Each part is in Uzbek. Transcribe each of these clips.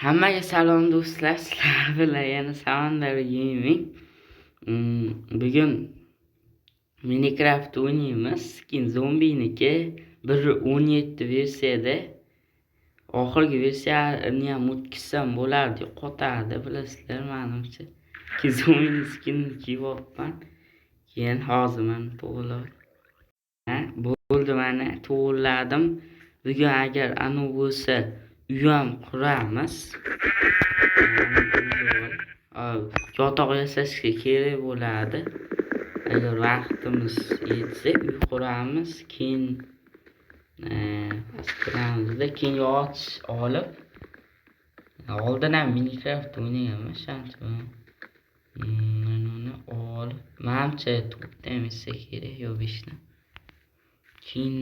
Hammaga salom do'stlar, sizlar bilan yana Samandar Gaming. Bugun Minecraft o'ynaymiz. Skin zombiniki 1.17 versiyada. Oxirgi versiyani ham o'tkazsam bo'lardi, qotardi, bilasizlar, menimcha. Zombini skinini kiyyapman. Keyin hozir mana to'g'riladi. Bo'ldi, mana to'g'riladim. Bugun agar anu bo'lsa, uyam quramiz. Yotoq yasashga kerak bo'ladi. Agar vaqtimiz yetsa uy quramiz. Keyin keyin yog'och olib, oldin ham Minecraft o'ynaganman, shanchami. Mana uni olib, menimcha 4 ta emsa kerak, yo 5 ta. Keyin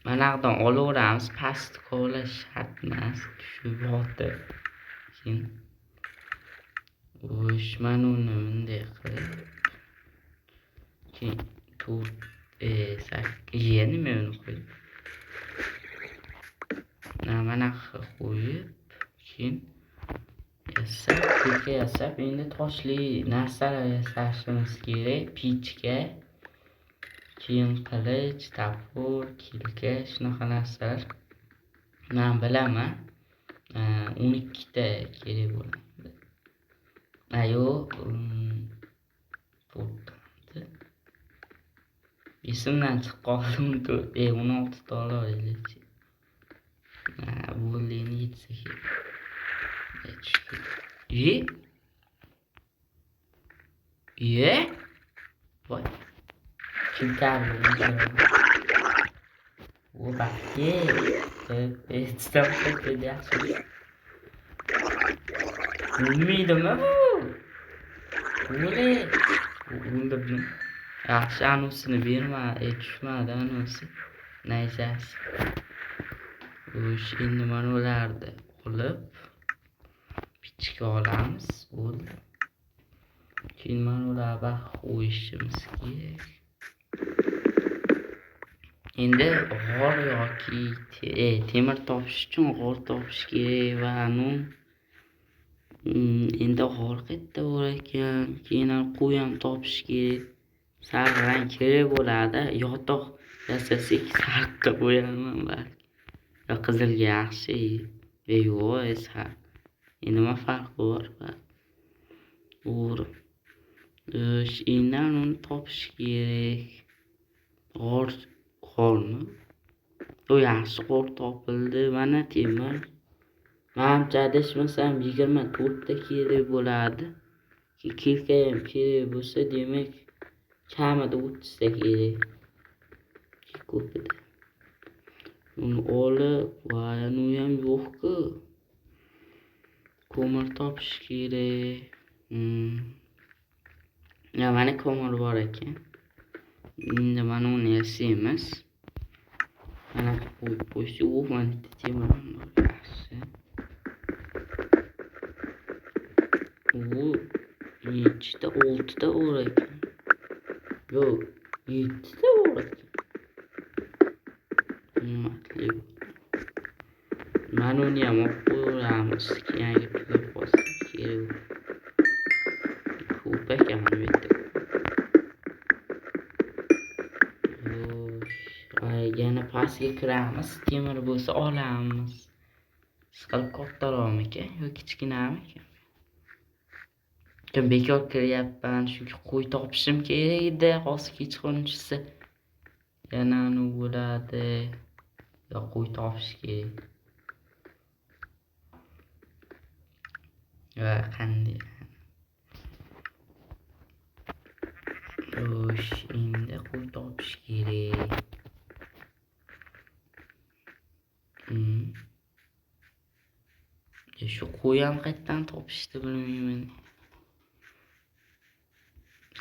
manaqdan olaveramiz, pastni kovlash shart emas, tushib yotib. Keyin mana uni bunday qilib, keyin nima uni qo'yib, mana qo'yib, keyin yasab, endi toshli narsalar yasashimiz kerak. Pichka, keyin qilich, tapur, kilka, shunaqa narsalar. Men bilaman, 12 ta kerak bo'ladi. Ayo, esimdan chiqib qoldi. 16 ta olaylik. Bo'ldi, endi yetsa kerak. Voy. Kilkarni oba, stop yaxshi. Bilmaydimmi bu? O'ldirdim. Yaxshi, anusini berma, tushmadi anusi. Nayzasi. Endi mana ularni olib, pichka olamiz. Bo'ldi. Keyin mana ularga qo'yishimiz kerak. Endi g'or yoki temir topish uchun g'or topish kerak va endi g'or qayerda bor ekan? Keyin qo'y ham topish kerak. Sariq rang kerak bo'ladi. Yotoq yasasak sariqqa bo'yaman balki. Yo qizilga yaxshi. Yo'q, sariq. Endi nima farqi bor? To'g'ri. Endi uni topish kerak. G'ormi? Yaxshi g'or topildi. Mana temir. Menimcha adashmasam 24 ta kerak bo'ladi. Kilka ham kerak bo'lsa, demak kamida 30 ta kerak. Ko'pida. Uni olib, uni ham yo'q-ku. Ko'mir topish kerak. Mana ko'mir bor ekan. Endi mana uni yasaymiz. Mana qo'yib, mana temir bor. Yaxshi. Nechta? 6 ta bor ekan. Yo'q, 7 ta bor ekan. Mana uni ham olib qo'yamiz. Keyin tugab qolsa kerak. Ko'p ekan bu yerda. Yana pastga kiramiz. Temir bo'lsa olamiz. Siqilib kattaroqmikan yoki kichkinamikan? Bekor kiryapman, chunki qo'y topishim kerak edi. Hozir kechqurunchisi yana bo'ladi. Yo qo'y topish kerak. Va qanday? Endi qo'y topish kerak. Shu qo'y ham qayerdan topishni bilmayman.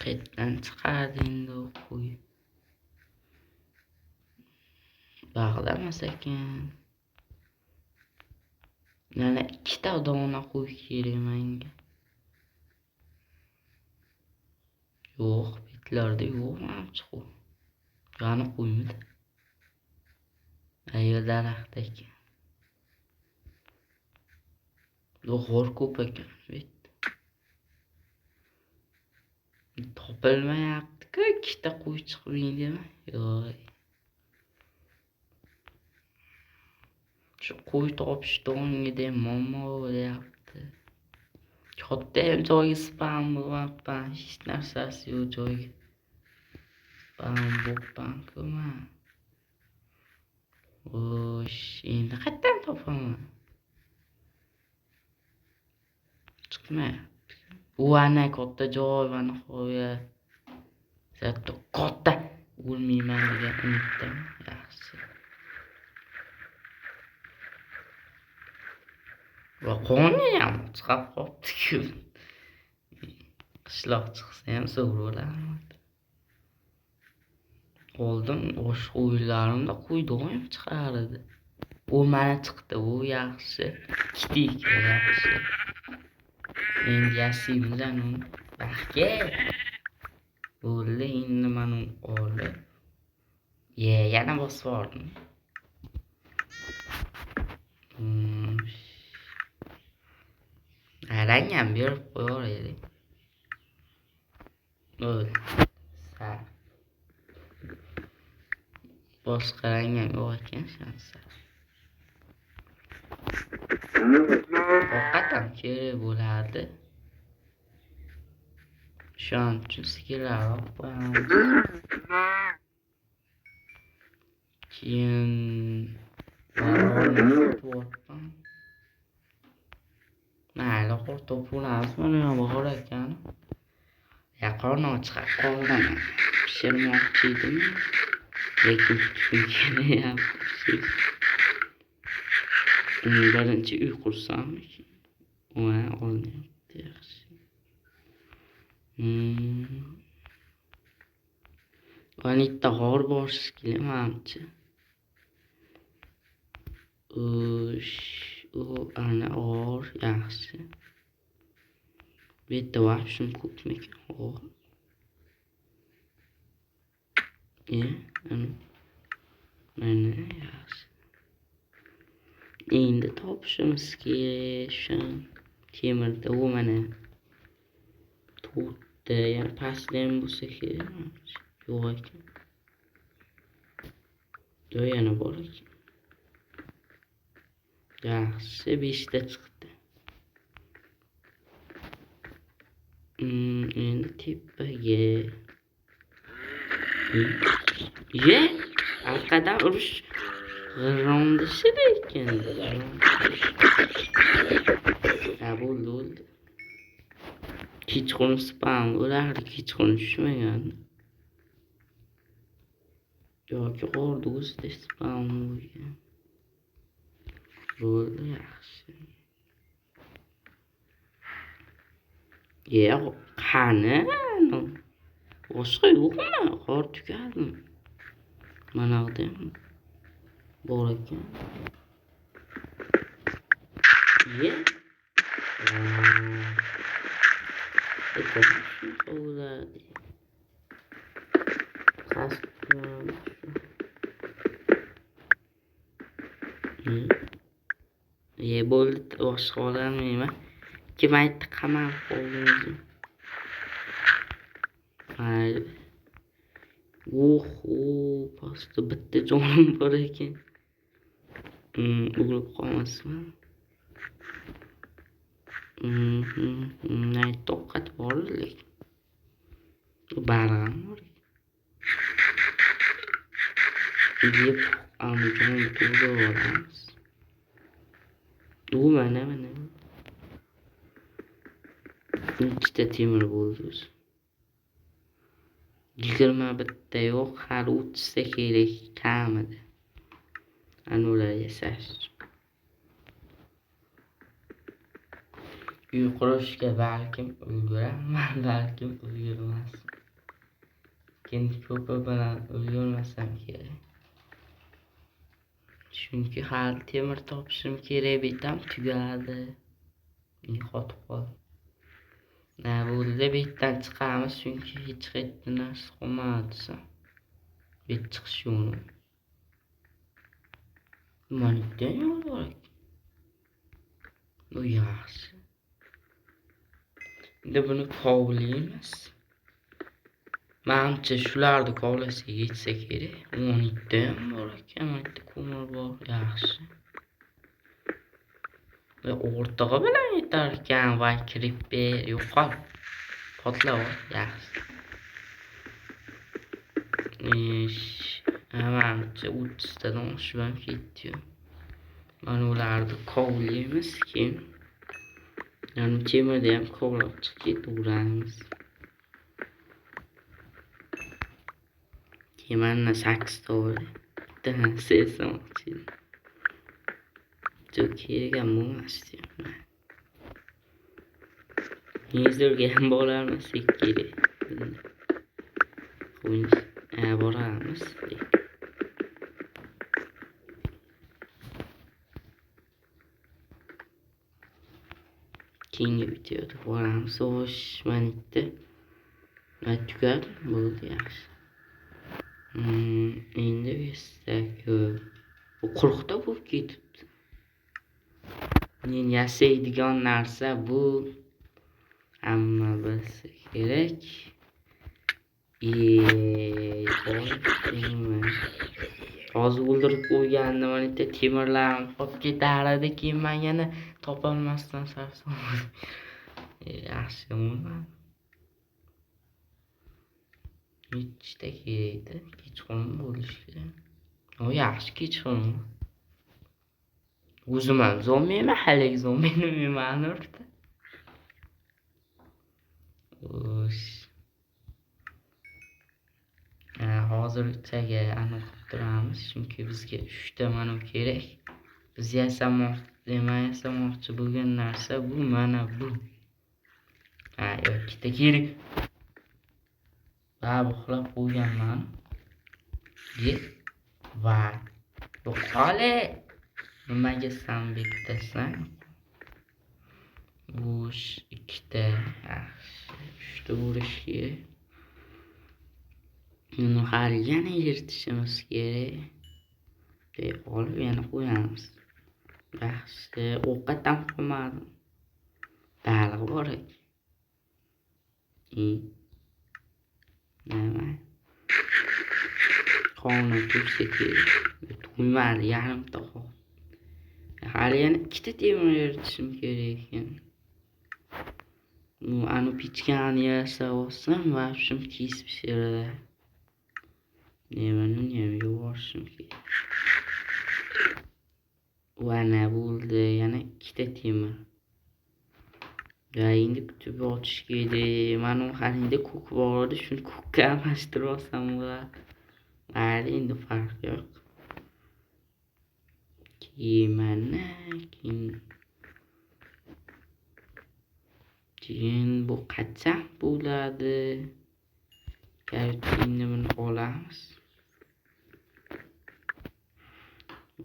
Qayerdan chiqadi endi u qo'y? Bog'damas ekan. Mana 2 ta dona qo'y kerak menga. Yo'q, betlarda yo'q, menimcha qo'y. Qani qo'ymidi? Ayo, daraxt ekan. G'o'r ko'p ekan. Topilmayapti-ku, ikkita qo'y chiqmaydimi? Yo'q. Shu qo'y topishda o'ngida muammo bo'lyapti. Katta ham joyga spam bo'lyapman, hech narsasi yo'q joyga. Spam bo'pman-ku men. Xo'sh, endi qayerdan topaman? Chiqmayapti. Bu ana katta joy mana qo'ya. Zato katta o'lmayman degan umiddaman. Yaxshi. Va qoni ham chiqib qopti-ku. Qishloq chiqsa ham zo'r bo'lardi. Oldin boshqa o'yinlarimda qo'y doim chiqardi. Bu mana chiqdi, bu yaxshi. Kichik yaxshi. Endi yasaymiz uni. Baxga. Bo'ldi, endi mana olib. Yana bosib oldim. Arang ham berib qo'yar edik. Sar. Boshqa rang ham yo'q ekan shansa. Faqat kerak bo'ladi. Shuning uchun sigirlar qo'yamiz. Keyin mayli, to'polamiz mana bahor ekan. Yaqin ochiq qoldim. Pishirmoqchi edim. Lekin tushim kelyapti. Birinchi uy qursam. Va olmayapti yaxshi. Qanita g'or borish kelmoqchi. Ana g'or yaxshi. Bitta vaqtim ko'pmikan g'or. Mana yaxshi. Endi topishimiz kerak. Temirda u mana to'rtta ham pastdan bo'lsa kerak. Yo'q ekan. Yana bor ekan. Yaxshi, 5 ta chiqdi. Endi tepaga. Arqadan urush g'irrondashidi ekan. Bo'ldi. Kechqurun spam bo'lardi, kechqurun tushmagan. Yoki g'orda o'zida spam bo'lgan. Bo'ldi yaxshi. Qani? Boshqa yo'qmi? G'or tugadimi? Mana bu bor ekan. Bo'ldi, boshqa olmayman. Kim aytdi qamalib qoldim. Mayli. Pastda bitta jonim bor ekan. O'lib qolmasman. Toqat bor lekin. Barg'am bor. Yeb amjon to'g'ri olamiz. Mana. Ikkita temir bo'ldi. 21 ta yo'q, har 30 ta kerak kamida. Ana ular yasash. Uy qurishga balkim ulguraman, balkim ulgurmasam. Kendi ko'pi bilan ulgurmasam kerak. Chunki hali temir topishim kerak, bitam tugadi. Qotib qoldi. Bo'ldi, bitdan chiqamiz, chunki hech qayerda narsa qolmadi. Bit chiqish yo'li. Mana yo'l bor. Bu yaxshi. Endi buni kovlaymiz. Menimcha shularni kovlasak yetsa kerak. 12 ham bor ekan, 12 ko'mir bor. Yaxshi. Ve o'rtog'i bilan yetar ekan va Creeper yo'qol. Potlab yaxshi. Menimcha 30 tadan oshib ham ketdi. Mana ularni kovlaymiz keyin. Yani temirni ham kovlab chiqib ketaveramiz. Kemanna 8 ta bor. Bittadan sesamoqchi. Çok kerak bo'lmasdi. Nezerga ham boramiz kerak. Boramiz. Keyingi videoda boramiz. Xo'sh, mana bitta. Tugadi, bo'ldi yaxshi. Endi bestak. Bu quruqda bo'lib ketibdi. Men yasaydigan narsa bu. Hamma bilsa kerak. Hozir o'ldirib qo'ygandim, mana bitta temirlarim qolib ketardi, keyin men yana topolmasdan sarson. Yaxshi bo'lmadi. Nechta kerakdi? Kechqurun bo'lishi kerak. O yaxshi kechqurun. O'zim ham zo'mayman, haligi zo'mayman orada. Xo'sh. Hozirchaga aniq turamiz, chunki bizga 3 ta mana kerak. Biz yasamoqchi bo'lgan narsa bu, mana bu. Ikkita kerak. Uxlab qo'yganman. Va yo'qole. Nimaga san bekitasan? Bo'sh 2 ta. Yaxshi. 3 ta bo'lishi. Buni hali yana yirtishimiz kerak. Olib yana qo'yamiz. Yaxshi. Ovqat ham qolmadi. Baliq bor ekan. Nima? Qonni to'ksa kerak. To'ymadi, yarimta qoldi. Hali yana 2 ta temir yiritishim kerak ekan. Anu pichkani yasab olsam va shum kesib pishiradi. Nimani ham yuborishim kerak. Mana bo'ldi, yana 2 ta temir. Ya endi kutib otish kerak. Mana halingda ko'k bor edi, shuni ko'kka almashtirib olsam bo'ladi. Mayli, endi farq yo'q. Keyin bu qachon bo'ladi? Endi buni olamiz.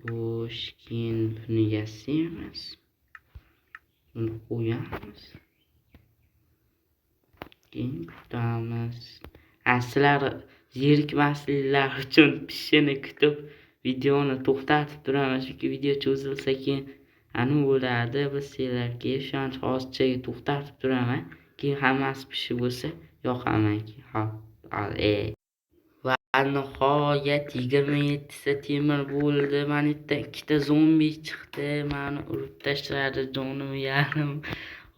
Xo'sh, keyin buni yasaymiz. Buni qo'yamiz. Keyin kutamiz. Sizlar zerikmasliklar uchun pishishini kutib videoni to'xtatib turaman, chunki video cho'zilsa keyin anu bo'ladi. Biz sizlarga ishonch hozircha to'xtatib turaman. Keyin hammasi pishib bo'lsa yoqaman. Va nihoyat 27 ta temir bo'ldi. Mana bitta 2 ta zombi chiqdi. Meni urib tashladi, jonim yarim.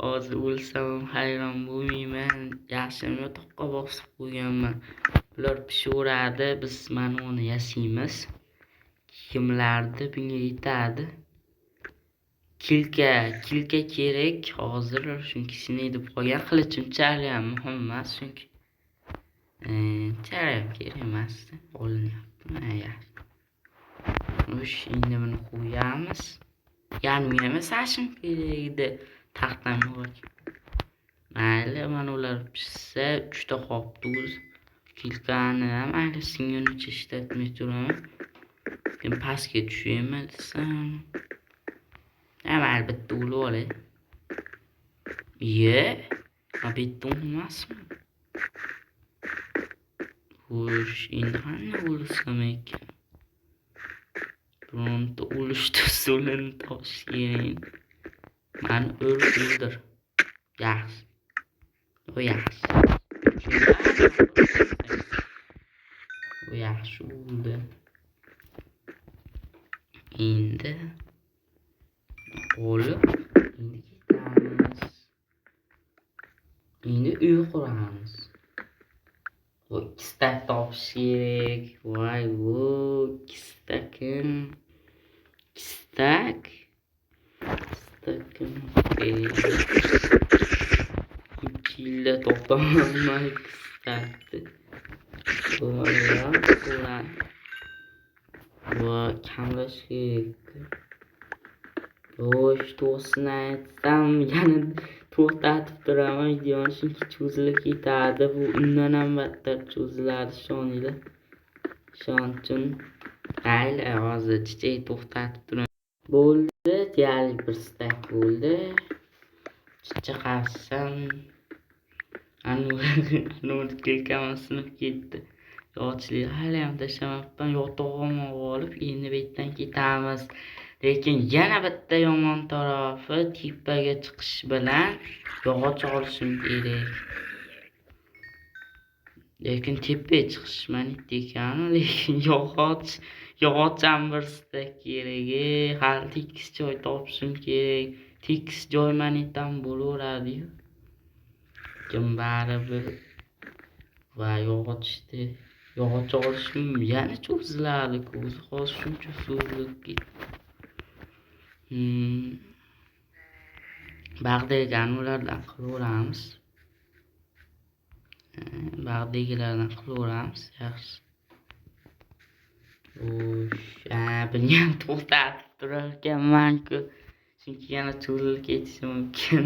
Hozir o'lsam hayron bo'lmayman. Yaxshimi yotoqqa bosib qo'yganman. Bular pishaveradi, biz mana uni yasaymiz. Kimlardi bunga yetadi? Kilka kerak hozir, chunki seni deb qolgan. Qilichim ham muhim emas, chunki kerak emas. Olinyapti. Xo'sh, endi buni qo'yamiz. Yarim sashim kerak edi. Taxtam yo'q. Mayli, mana ular pishsa 3 ta qolibdi o'zi. Kilkani ham mayli singunicha ishlatmay turaman. Keyin pastga tushayman desam. Albatta o'lib olay. Bitta emasmi? Xo'sh, endi qanday o'lsam ekan? Bironta o'lish usulini topish kerak. Ani o'ldir. Yaxshi. O yaxshi. O yaxshi bo'ldi. Endi olib, endi ketamiz. Endi uy quramiz. Bu istak topish kerak. Voy, bu istakim. Istak. Istakim. 3 yilda topaman istakni. Ulan. Bu kamlash kerak. Xo'sh, to'g'risini aytsam, yana to'xtatib turaman. Videoni chunki cho'zilib ketadi. Bu undan ham battar cho'ziladi, ishoninglar. Shuning uchun mayli, hozir chichak to'xtatib turaman. Bo'ldi, deyarli bir stak bo'ldi. Chiqarsam, anur kelkam sinib ketdi. Yo'qchilik hali ham tashamabman. Yotog'imni olib, endi bu yerdan ketamiz. Lekin yana bitta yomon tarafi tepaga chiqish bilan yog'och olishim kerak. Lekin tepaga chiqish manit ekan, lekin yog'och ham bir stak kerak. Hali tekis joy topishim kerak. Tekis joy manitdan bo'laveradi-yu. Lekin baribir va yog'och olishim yana cho'ziladi. Ko'zi hozir shuncha so'zilib ketdi. Bag'dagi ulardan qilaveramiz. Bag'dagilardan qilaveramiz. Yaxshi. Buni ham to'xtatib turar ekanman-ku. Chunki yana cho'zilib ketishi mumkin.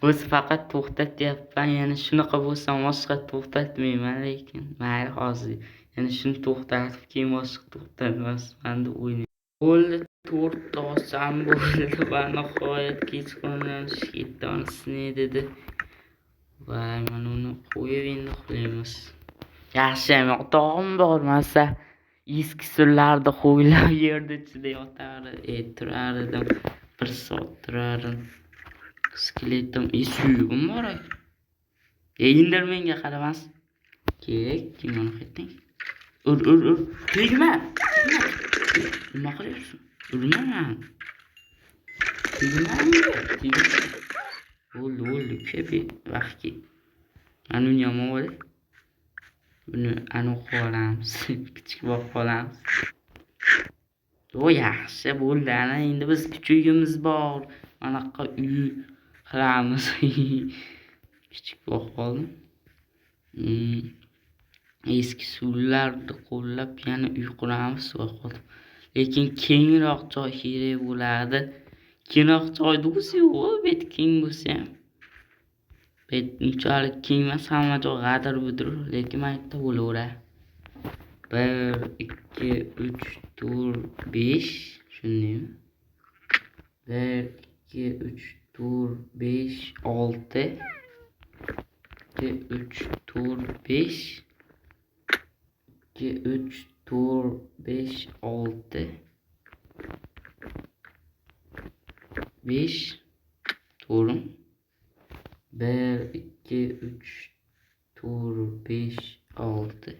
O'zi faqat to'xtatyapman. Yana shunaqa bo'lsa boshqa to'xtatmayman, lekin mayli hozir. Yana shuni to'xtatib, keyin boshqa to'xtatmasman deb o'ylayman. Bo'ldi, 4 osam bo'ldi va nihoyat kechqurun ketdonisi dedi. Va mana uni qo'yib endi uxlaymiz. Yaxshi, yotog'im bormasa eski usullarda qo'ylab yerda ichida turar edim. 1 soat turardim. Skeletim suyugim bor ekan. Endermenga qaramas. Kerak, kimani qayting. Ur. Tegma. Nima qilyapsan? Urma. Tegma. Bo'ldi, kepi vaqtki. Mana uni ham ol. Buni anu qolamiz. Kichik bo'lib qolamiz. O yaxshi bo'ldi. Ana endi biz kuchugimiz bor. Manaqa uy qilamiz. Kichik bo'lib qoldim. Eski suvlarni qo'llab yana uy quramiz va qoldim. Lekin kengroq joy kerak bo'ladi. Kengroq joyda o'zi yo'q, bet keng bo'lsa ham. Bet unchalik keng emas, hamma joy g'adir-budir, lekin mayda bo'laveradi. 1 2 3 4 5 shundaymi? 1 2 3 4 5 6 2 3 4 5 2 3 4 5 6 5 to'g'ri. 1 2 3 4 5 6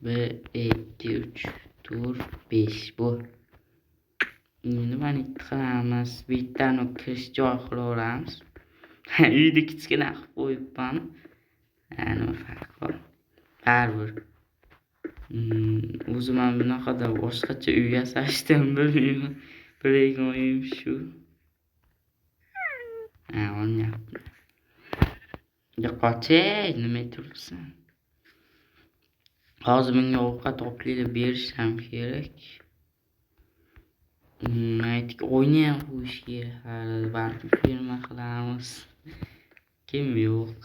1 2 3 4 5 bu. Endi mana qilamiz. Bittani kirish joy qilaveramiz. Uyda kichkina qilib qo'yibman. Nima farqi bor? Baribir. O'zim ham bunaqada boshqacha uy yasashdan bilmayman. Bilagan uyim shu. O'ynayapman. Qo'chay, nima turibsan? Hozir menga ovqat olib berishim kerak. Aytdik, o'ynay qo'yish kerak. Balki firma qilamiz. Kim yo'q.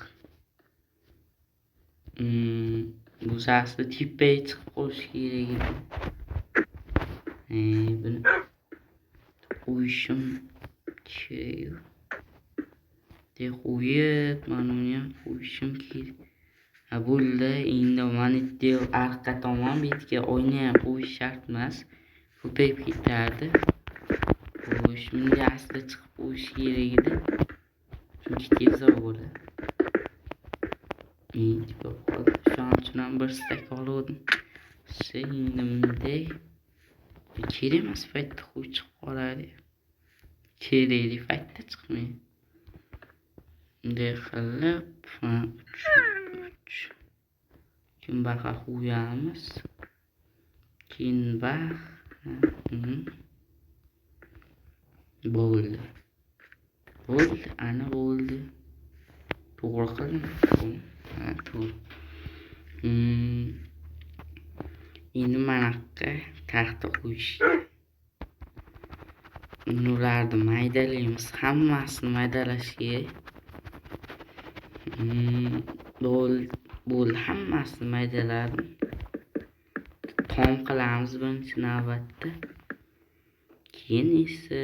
Bu sasda tepaga chiqib qo'yish kerak edi. Buni qo'yishim kerak. Qo'yib, mana uni ham qo'yishim kerak. Bo'ldi, endi mana bu orqa tomon betga o'ynay qo'yish shart emas. Ko'payib ketadi. Şimdi aslida chiqib qo'yish kerak edi. Chunki tezroq bo'ladi. Shuning uchun ham bir stak oldim. Endi bunday kerak emas paytda qo'yib chiqib qoladi. Kerakli paytda chiqmaydi. Bunday qilib keyin baqa qo'yamiz. Keyin bo'ldi. Ana bo'ldi. To'g'ri qildim. To'g'ri. Endi mana yoqqa taxta qo'yish. Ularni maydalaymiz. Hammasini maydalash kerak. Bo'ldi, hammasini maydaladim. Tom qilamiz birinchi navbatda. Keyin esa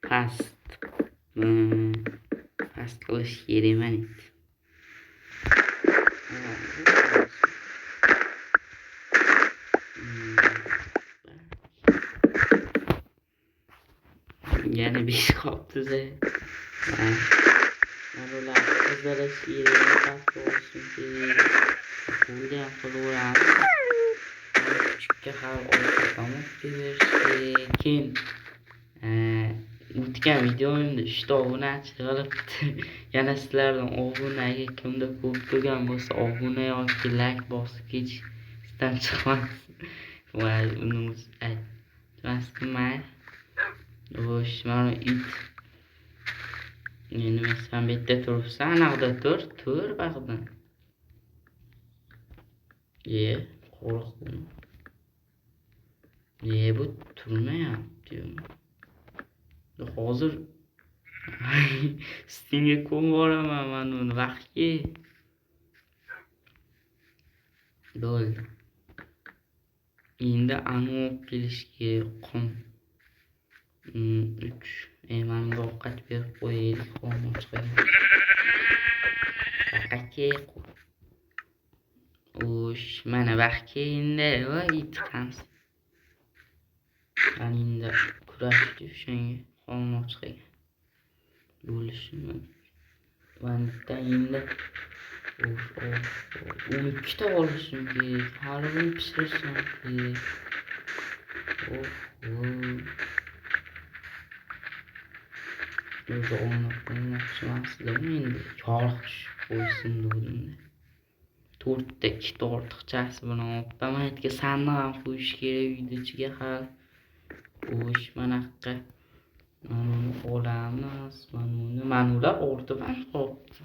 past qilish kerak mana. Yana 5 qopti-da. Ular tozalash kerak, olishim kerak. Bunday ham qilaveramiz. Kuchukka ham olib berish kerak. Keyin o'tgan videomda 3 ta obunachi qilibdi. Yana sizlardan obunaga kimda ko'p bo'lgan bo'lsa, obuna yoki like bosib ketishdan chiqmas. Va uni aytmasdim mayli. Mana it. Endi masalan bu yerda turibsa, anaqda tur bag'dan. Qo'rqdim. Bu turmayapti. Hozir Stingga ko'mboraman men uni vaqtga. Bo'ldi. Endi olib kelish kerak qum. 3 menga ovqat berib qo'yaylik, qolmoq chiqadi. Aka. Mana vaqtga endi va it qams. Endi kurashdi shunga qolmoq chiqadi. Bo'lishimi? Vanda endi 12 ta olishim kerak. Hali buni pishirishim kerak. O'zi o'ynamoqchi emasdim endi. Chorq tushib qo'ysin dedim. 4 ta 2 ta ortiqchasi bilan olibman. Mana yerga sandiq ham qo'yish kerak uyni ichiga hali. Mana yoqqa mana olamiz. Mana ular ortidan qolibdi.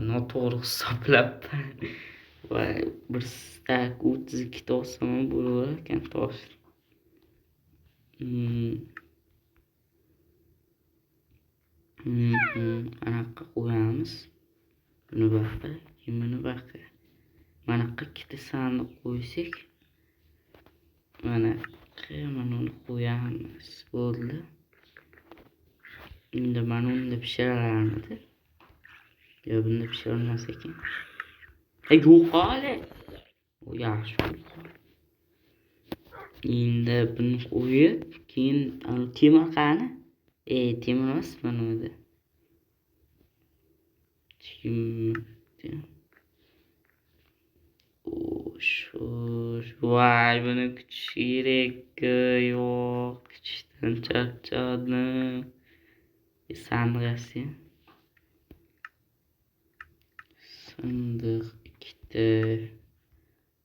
Noto'g'ri hisoblabman. Va bir stak 32 ta olsam bo'lar ekan tosh. Anaqa qo'yamiz. Buni baqa, buni baqa. Mana ikkita sandiq qo'ysak, mana uni qo'yamiz. Bo'ldi. Endi mana unda pishiralarmidi? Yo, bunda pishirilmas ekan. Yo'q hali. Yaxshi. Endi buni qo'yib, keyin temir qani? Temir emas mana unda. Voy, buni kutish kerak. Yo'q, kutishdan charchadim. Sandiq ikkita.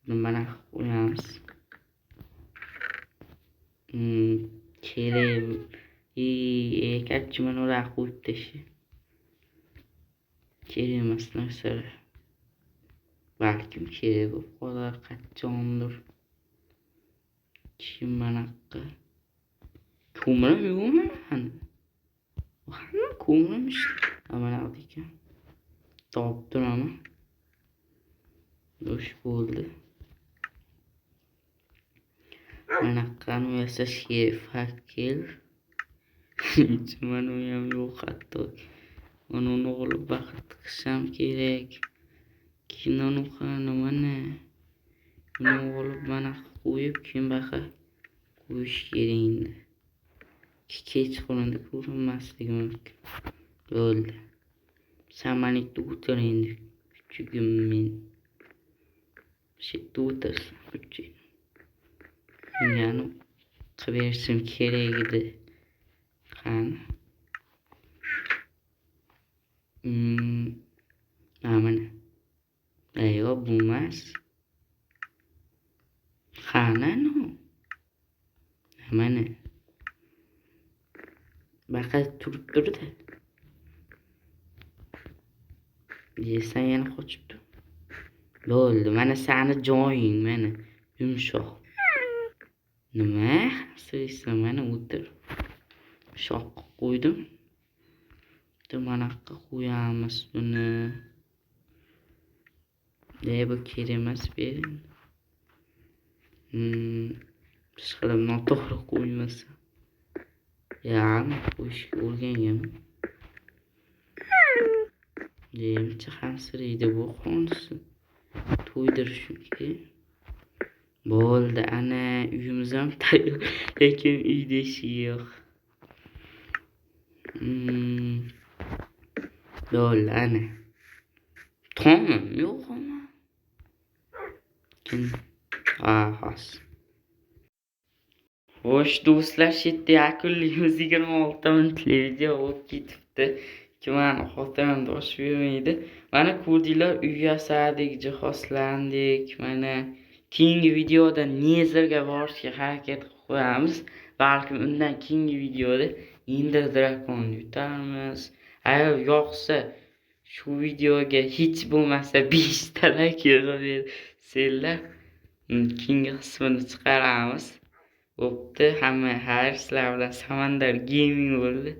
Buni mana qo'yamiz. Kerak. Kachi mana ular qo'yib tashi. Kerak emas narsalar. Balkim kerak bo'lib qolar, qachondir. Keyin mana yoqqa ko'mirim yo'qmi? Hamma ko'mirim mana ekan. Topib turaman. Xo'sh bo'ldi. Mana qani yasashga fakir. Mana u ham yo'q hatto. Mana uni olib vaqt qilsam kerak. Keyin uni qani mana. Uni olib mana qo'yib keyin baqa qo'yish kerak endi. kechqurunda ko'rinmasligi mumkin. Bo'ldi. Samolyotda o'tir endi. Kuchugim men. Shu yerda o'tirsin kuchugim. Yani qilib berishim kerak edi. Qani? Mana. Yo'q, bu emas. Qani no? Mana. Baqa turib turdi. Yesang yana qochibdi. Bo'ldi, mana seni joying, mana yumshoq. Nima? So'ysan, mana o'tir. Shoqqa qo'ydim. Manaqqa qo'yamiz buni. Bu kerak emas bering. Ishqilib noto'g'ri qo'ymasa. Yani qo'yishga o'rganganman. Demchi hansiraydi bu qonisi. To'ydirish kerak. Bo'ldi, ana uyimiz ham tayyor. Lekin uyda eshik yo'q. Bo'ldi, ana. Tomim yo'q ama. Kim? Xos. Xo'sh do'stlar, yerda yakunlaymiz. 26 minutli video bo'lib ketibdi. Mani xotiram dosh bermaydi. Mana ko'rdinglar, uy yasadik, jihozlandik. Mana keyingi videoda Nezerga borishga harakat qilib qo'yamiz. Balkim undan keyingi videoda Ender Drakonni yutarmiz. Agar yoqsa shu videoga hech bo'lmasa 5 ta like yig'aversanglar, keyingi qismini chiqaramiz. Bo'pti, hamma sizlar bilan Samandar Gaming bo'ldi.